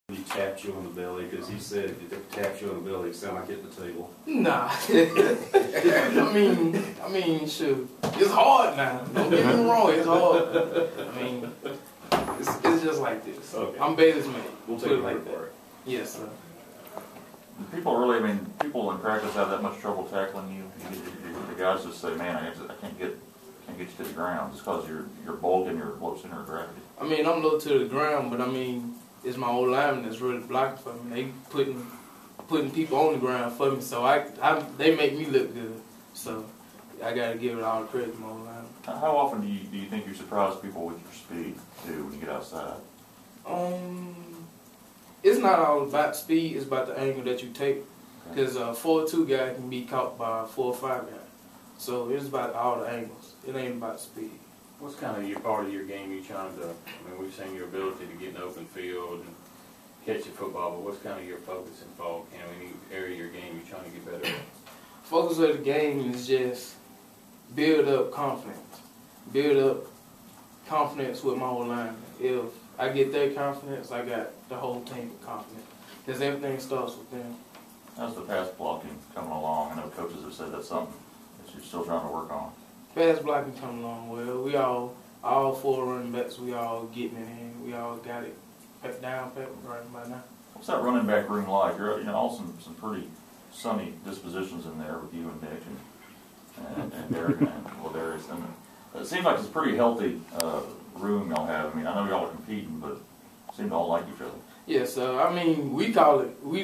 He tapped you on the belly because he said if it tapped you on the belly, it sounded like hitting the table. Nah. I mean, shoot. It's hard now. Don't get me wrong, it's hard. I mean, it's just like this. Okay. I'm Bailey's mate. We'll take it like that. Yes, sir. People in practice have that much trouble tackling you. The guys just say, man, I can't get you to the ground just because you're bulking your low center of gravity. I mean, I'm low to the ground, but I mean, it's my old lineman that's really blocking for me. They putting people on the ground for me, so they make me look good. So I gotta give it all the credit to my old lineman. How often do you think you surprise people with your speed too when you get outside? It's not all about speed, it's about the angle that you take. Because a 4-2 guy can be caught by a 4-5 guy. So it's about all the angles. It ain't about speed. What's kind of your part of your game you trying to, I mean, we've seen your ability to get in the open field and catch the football, but what's kind of your focus in fall camp? Any area of your game you're trying to get better at? Focus of the game is just build up confidence. Build up confidence with my old lineman. If I get their confidence, I got the whole team confident. Because everything starts with them. How's the pass blocking coming along? I know coaches have said that's something that you're still trying to work on. Pass blocking coming along well. We all 4 running backs, we all getting it in. We all got it down pat right by now. What's that running back room like? You're all some pretty sunny dispositions in there with you and Nick and Derek and Darius. And it seems like it's a pretty healthy room y'all have. I mean, I know y'all are competing, but seem to all like each other. Yes, I mean, we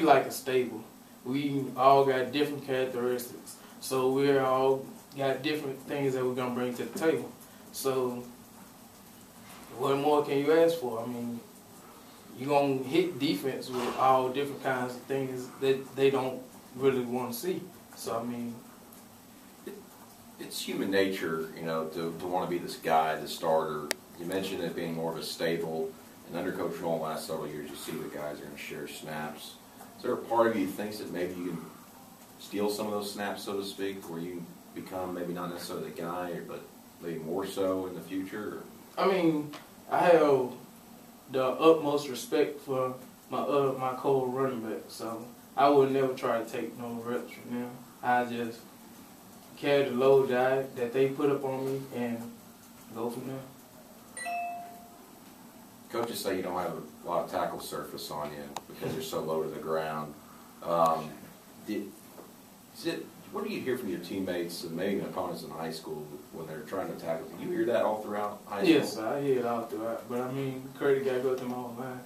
like a stable. We all got different characteristics. So we all got different things that we're going to bring to the table. So what more can you ask for? I mean, you're going to hit defense with all different kinds of things that they don't really want to see. So, I mean, it's human nature, to want to be this guy, the starter. You mentioned it being more of a stable. And under Coach Nolan the last several years, you see the guys are going to share snaps. Is there a part of you that thinks that maybe you can steal some of those snaps, so to speak, where you become maybe not necessarily the guy, but maybe more so in the future? I mean, I have the utmost respect for my co-running back, so I would never try to take no reps from them. I just carry the load that they put up on me and go from there. Coaches say you don't have a lot of tackle surface on you because you're so low to the ground. What do you hear from your teammates and maybe even opponents in high school when they're trying to tackle? Do you hear that all throughout high school? Yes, I hear it all throughout. But I mean, credit got to go to my whole line.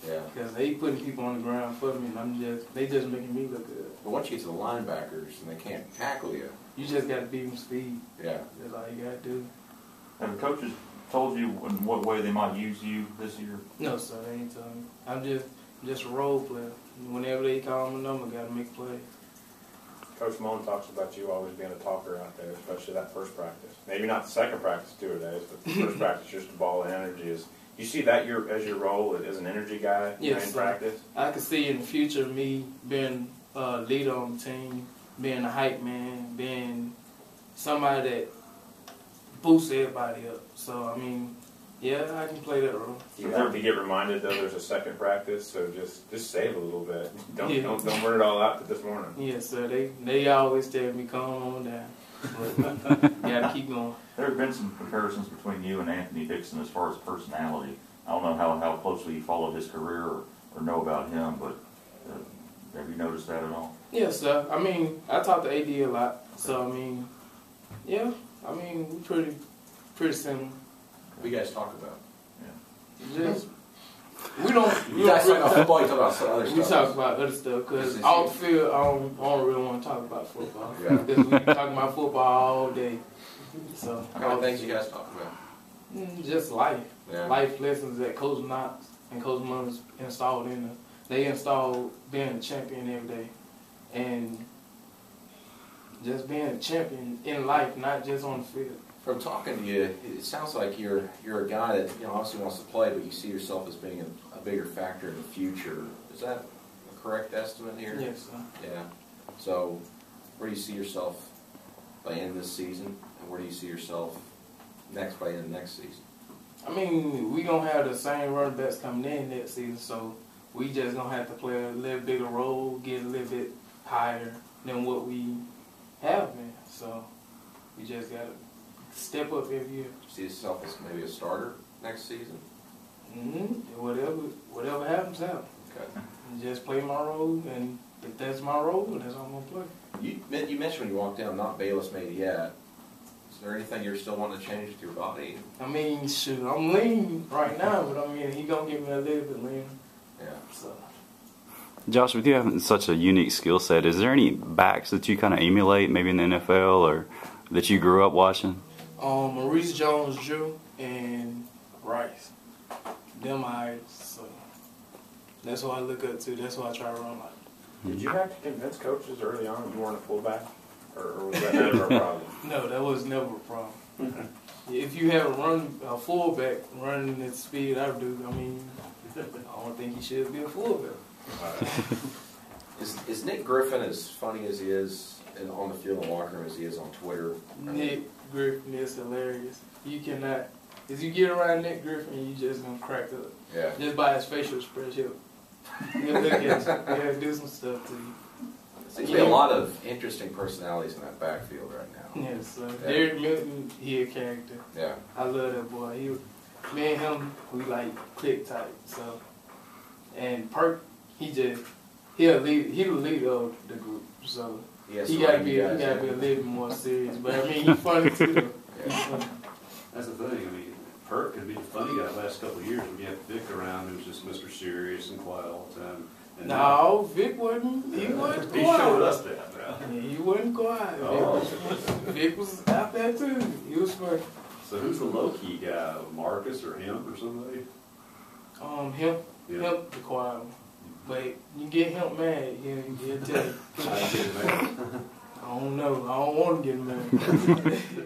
Yeah. Because they putting people on the ground for me, and they just making me look good. But once you get to the linebackers and they can't tackle you, you just got to beat them speed. Yeah. That's all you got to do. Have the coaches told you in what way they might use you this year? No, sir, they ain't telling me. I'm just a role player. Whenever they call my number, got to make plays. Coach Moan talks about you always being a talker out there, especially that first practice. Maybe not the second practice 2 days, but the first practice, just the ball and energy. You see that as your role as an energy guy in practice? I can see in the future me being a leader on the team, being a hype man, being somebody that boosts everybody up. So, I mean, yeah, I can play that role. You have to get reminded, though, there's a second practice, so just save a little bit. Don't burn it all out to this morning. Yes, sir. They always tell me, calm on down. But you got to keep going. There have been some comparisons between you and Anthony Dixon as far as personality. I don't know how closely you followed his career or know about him, but have you noticed that at all? Yes, sir. I mean, I talk to AD a lot, so I mean, yeah. I mean, we're pretty similar. What do you guys talk about? Yeah. Just we don't. You guys talk about football. You talk about some other stuff. We talk about other stuff because off the field, I don't really want to talk about football. Yeah. Because we talk about football all day. So what kind of things you guys talk about? Just life. Yeah. Life lessons that Coach Knox and Coach Mullins installed in us. They installed being a champion every day, and just being a champion in life, not just on the field. From talking to you, it sounds like you're a guy that obviously wants to play, but you see yourself as being a bigger factor in the future. Is that a correct estimate here? Yes, sir. Yeah. So, where do you see yourself by the end of this season, and where do you see yourself by the end of next season? I mean, we gonna have the same running backs coming in next season, so we just gonna have to play a little bigger role, get a little bit higher than what we have been. So we just gotta step up every year. See yourself as maybe a starter next season? Whatever happens, happens. Okay. And just play my role, and if that's my role, that's how I'm gonna play. You mentioned when you walked down, not Bayless made yet. Is there anything you're still wanting to change with your body? I mean, shoot, I'm lean right now, but I mean, he gonna get me a little bit leaner. Yeah. So. Josh, with you having such a unique skill set, is there any backs that you kind of emulate, maybe in the NFL, or that you grew up watching? Maurice Jones-Drew and Rice. Them eyes. So that's what I look up to. That's what I try to run like. Did you have to convince coaches early on you weren't a fullback? Or was that never a problem? No, that was never a problem. If you have a fullback running at the speed I do, I mean, I don't think he should be a fullback. Is Nick Griffin as funny as he is on the field and locker room as he is on Twitter? Nick Griffin is hilarious. You cannot, if you get around Nick Griffin, you just gonna crack up. Yeah. Just by his facial expression. He'll look at you. He'll do some stuff to you. Seems to be a lot of interesting personalities in that backfield right now. Yes, so Derek Milton, he a character. Yeah. I love that boy. Me and him, we like click tight. So, and Perk, he'll the leader of the group. So he gotta be a little bit more serious. But I mean, he's funny too. Though. Yeah. He's funny. That's the thing, I mean, Perk could be the funny guy the last couple of years when you had Vic around, who was just Mr. Serious and quiet all the time. And No, Vic wasn't. He wasn't he quiet. showed us that now. Yeah, he wasn't quiet. Oh. Vic was out there too. He was funny. So who's the low-key guy, Marcus or him or somebody? Him, Yeah. him, the quiet one. But you get him mad, he'll tell you. I get it, man. I don't know. I don't want to get mad.